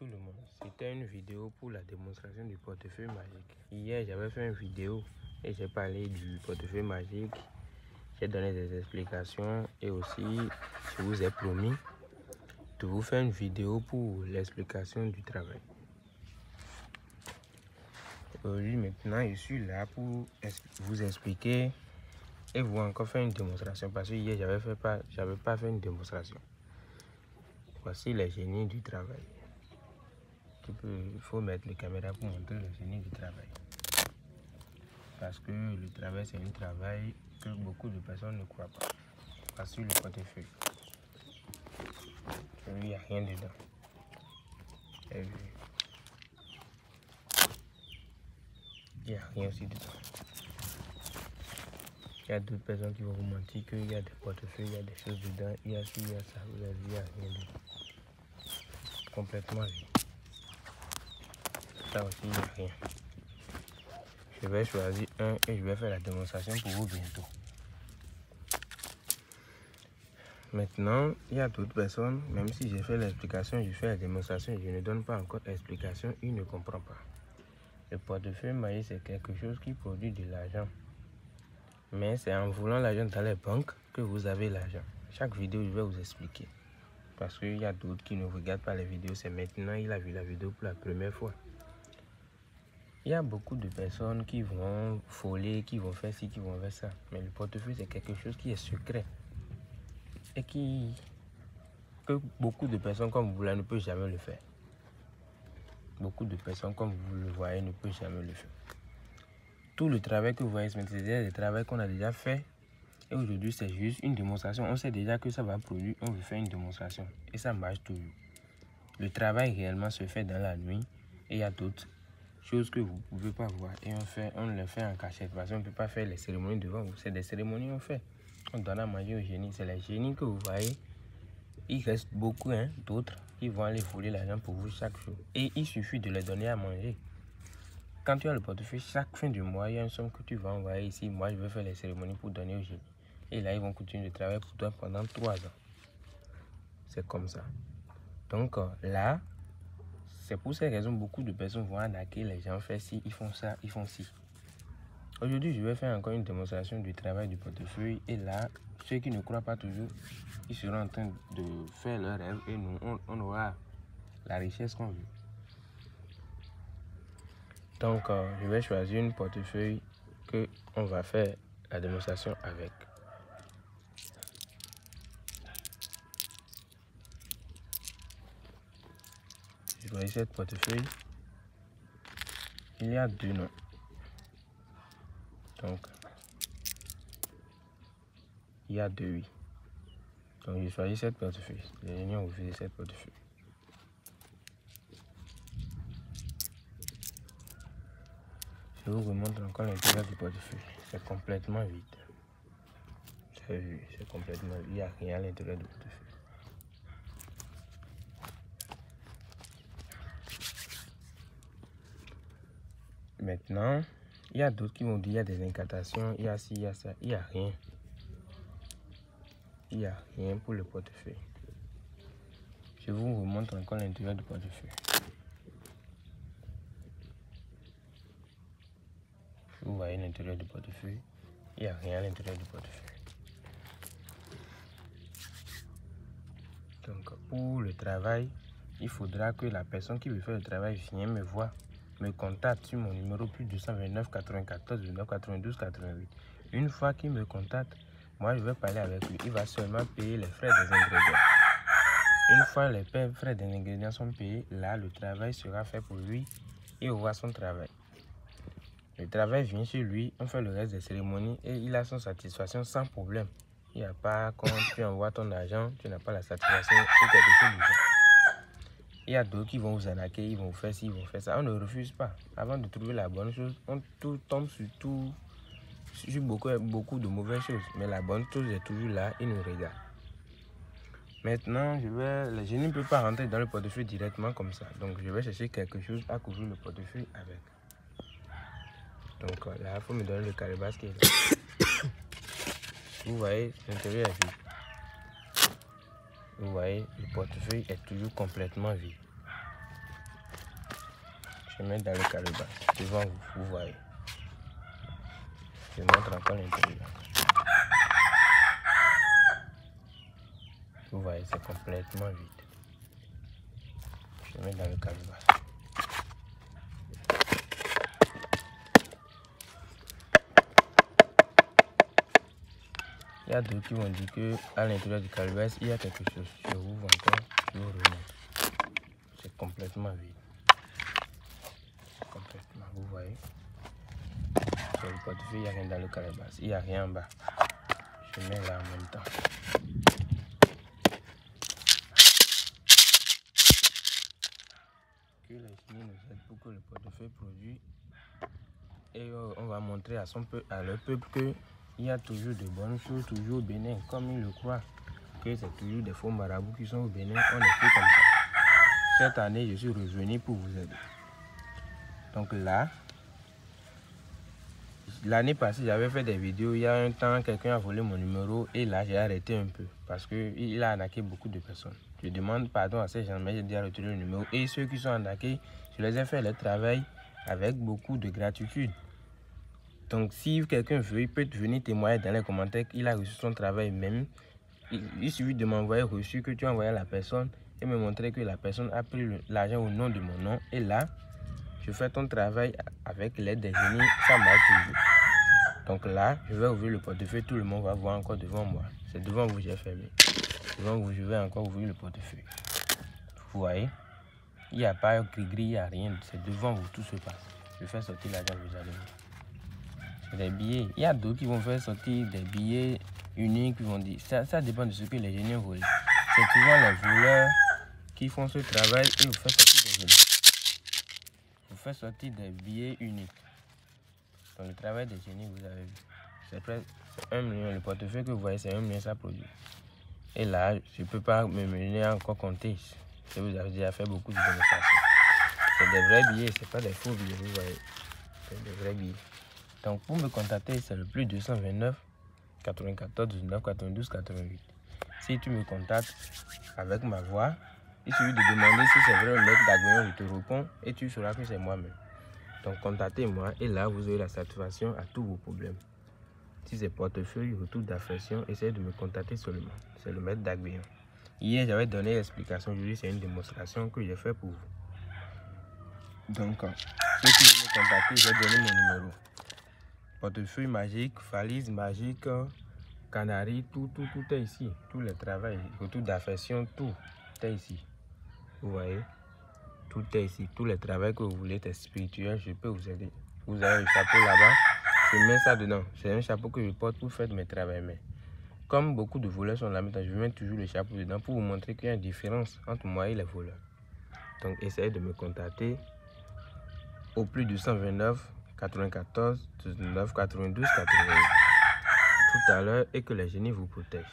tout le monde, c'était une vidéo pour la démonstration du portefeuille magique. Hier, j'avais fait une vidéo et j'ai parlé du portefeuille magique. J'ai donné des explications et aussi, je vous ai promis de vous faire une vidéo pour l'explication du travail. Aujourd'hui, maintenant, je suis là pour vous expliquer et vous encore faire une démonstration parce que hier, j'avais pas fait une démonstration. Voici les génies du travail. Il faut mettre les caméras pour montrer le génie du travail. Parce que le travail, c'est un travail que beaucoup de personnes ne croient pas. Voici le portefeuille. Il n'y a rien dedans. Il n'y a rien aussi dedans. Il y a d'autres personnes qui vont vous mentir qu'il y a des portefeuilles, il y a des choses dedans, il y a ci, il y a ça. Vous avez vu, il n'y a rien dedans. Complètement vide. Ça aussi, il n'y a rien. Je vais choisir un et je vais faire la démonstration pour vous bientôt. Maintenant, il y a d'autres personnes, même si j'ai fait l'explication, je fais la démonstration, je ne donne pas encore l'explication, ils ne comprennent pas. Le portefeuille magique, c'est quelque chose qui produit de l'argent. Mais c'est en voulant l'argent dans les banques que vous avez l'argent. Chaque vidéo, je vais vous expliquer. Parce qu'il y a d'autres qui ne regardent pas les vidéos, c'est maintenant qu'il a vu la vidéo pour la première fois. Il y a beaucoup de personnes qui vont voler, qui vont faire ci, qui vont faire ça. Mais le portefeuille, c'est quelque chose qui est secret. Et que beaucoup de personnes comme vous là ne peuvent jamais le faire. Beaucoup de personnes comme vous le voyez ne peuvent jamais le faire. Tout le travail que vous voyez, c'est des travaux qu'on a déjà fait. Et aujourd'hui, c'est juste une démonstration. On sait déjà que ça va produire, on veut faire une démonstration. Et ça marche toujours. Le travail réellement se fait dans la nuit. Et il y a d'autres choses que vous ne pouvez pas voir. Et on le fait en cachette. Parce qu'on ne peut pas faire les cérémonies devant vous. C'est des cérémonies qu'on fait. On donne à manger aux génies. C'est les génies que vous voyez. Il reste beaucoup d'autres qui vont aller voler l'argent pour vous chaque jour. Et il suffit de les donner à manger. Quand tu as le portefeuille, chaque fin du mois, il y a une somme que tu vas envoyer ici. Moi, je vais faire les cérémonies pour donner aux génies. Et là, ils vont continuer de travailler pour toi pendant 3 ans. C'est comme ça. Donc là, c'est pour ces raisons beaucoup de personnes vont arnaquer les gens, faire ci, ils font ça, ils font ci. Aujourd'hui, je vais faire encore une démonstration du travail du portefeuille. Et là, ceux qui ne croient pas toujours, ils seront en train de faire leur rêve et nous, on aura la richesse qu'on veut. Donc, je vais choisir une portefeuille que on va faire la démonstration avec. Je choisis cette portefeuille. Il y a 2 noms. Donc, il y a 2 oui. Donc, je choisis cette portefeuille. Les génies ont refusé cette portefeuille. Je vous remontre encore l'intérieur du portefeuille. C'est complètement vide. Vous avez vu, c'est complètement vide. Il n'y a rien à l'intérieur du portefeuille. Maintenant, il y a d'autres qui vont dire qu'il y a des incantations, il y a ci, il y a ça. Il n'y a rien. Il n'y a rien pour le portefeuille. Je vous remontre encore l'intérieur du portefeuille. Vous voyez l'intérieur du portefeuille. Il n'y a rien à l'intérieur du portefeuille. Donc, pour le travail, il faudra que la personne qui veut faire le travail vienne me voir, me contacte sur mon numéro plus 229 94 29 92 88. Une fois qu'il me contacte, moi je vais parler avec lui. Il va seulement payer les frais des ingrédients. Une fois les frais des ingrédients sont payés, là le travail sera fait pour lui et on voit son travail. Le travail vient chez lui, on fait le reste des cérémonies et il a son satisfaction sans problème. Il n'y a pas quand tu envoies ton argent, tu n'as pas la satisfaction ou quelque chose de ça. Il y a d'autres qui vont vous arnaquer, ils vont faire ci, ils vont faire ça. On ne refuse pas. Avant de trouver la bonne chose, on tombe sur beaucoup de mauvaises choses. Mais la bonne chose est toujours là, ils nous regardent. Maintenant, je ne peux pas rentrer dans le portefeuille directement comme ça. Donc, je vais chercher quelque chose à couvrir le portefeuille avec. Donc là, il faut me donner le calebasse qui est là. Vous voyez, l'intérieur est vide. Vous voyez, le portefeuille est toujours complètement vide. Je mets dans le calebasse. Devant vous, vous voyez. Je montre encore l'intérieur. Vous voyez, c'est complètement vide. Je mets dans le calebasse. Il y a d'autres qui vont dire qu'à l'intérieur du calebasse, il y a quelque chose. Je vous vois encore, je vous remonte. C'est complètement vide. Complètement, vous voyez. Sur le portefeuille, il n'y a rien dans le calebasse. Il n'y a rien en bas. Je mets là en même temps. Que les Chinois nous aident pour que le portefeuille produit. Et on va montrer à leur peuple qu'il y a toujours de bonnes choses, toujours au Bénin, comme ils le croient. Que c'est toujours des faux marabouts qui sont au Bénin. On est fait comme ça. Cette année, je suis revenu pour vous aider. Donc là, l'année passée, j'avais fait des vidéos. Il y a un temps, quelqu'un a volé mon numéro et là, j'ai arrêté un peu parce qu'il a arnaqué beaucoup de personnes. Je demande pardon à ces gens, mais j'ai déjà retiré le numéro. Et ceux qui sont arnaqués, je les ai fait le travail avec beaucoup de gratitude. Donc, si quelqu'un veut, il peut venir témoigner dans les commentaires qu'il a reçu son travail même. Il suffit de m'envoyer reçu que tu as envoyé à la personne et me montrer que la personne a pris l'argent au nom de mon nom. Et là, je fais ton travail avec l'aide des génies, ça marche toujours. Donc là, je vais ouvrir le portefeuille, tout le monde va voir encore devant moi. C'est devant vous que j'ai fermé. Devant vous, je vais encore ouvrir le portefeuille. Vous voyez, il n'y a pas gris-gris, il n'y a rien. C'est devant vous, tout se passe. Je fais sortir l'argent, vous allez voir. C'est des billets. Il y a d'autres qui vont faire sortir des billets uniques, qui vont dire. Ça dépend de ce que les génies volent. C'est souvent les voleurs qui font ce travail et vous faites sortir des génies. Vous faites sortir des billets uniques. Dans le travail des génies, vous avez vu. C'est presque 1 million. Le portefeuille que vous voyez, c'est 1 million, ça produit. Et là, je ne peux pas me mener à encore compter. Si vous avez déjà fait beaucoup de démonstrations. C'est des vrais billets, ce n'est pas des faux billets, vous voyez. C'est des vrais billets. Donc pour me contacter, c'est le plus 229 94 19 92 88. Si tu me contactes avec ma voix, il suffit de demander si c'est vrai le maître d'Agouillon, je te réponds et tu sauras que c'est moi-même. Donc contactez-moi et là vous aurez la satisfaction à tous vos problèmes. Si c'est portefeuille, retour d'affection, essayez de me contacter seulement. C'est le maître d'Agouillon. Hier j'avais donné l'explication, aujourd'hui c'est une démonstration que j'ai fait pour vous. Donc ceux qui veulent me contacter, j'ai donné mon numéro. Portefeuille magique, valise magique, canari, tout est ici. Tout le travail, retour d'affection, tout est ici. Vous voyez, tout est ici. Tout le travail que vous voulez être spirituel, je peux vous aider. Vous avez le chapeau là-bas, je mets ça dedans. C'est un chapeau que je porte pour faire mes travaux. Mais comme beaucoup de voleurs sont là maintenant, je mets toujours le chapeau dedans pour vous montrer qu'il y a une différence entre moi et les voleurs. Donc essayez de me contacter au plus de 129 94 19 92 88 tout à l'heure et que les génies vous protègent.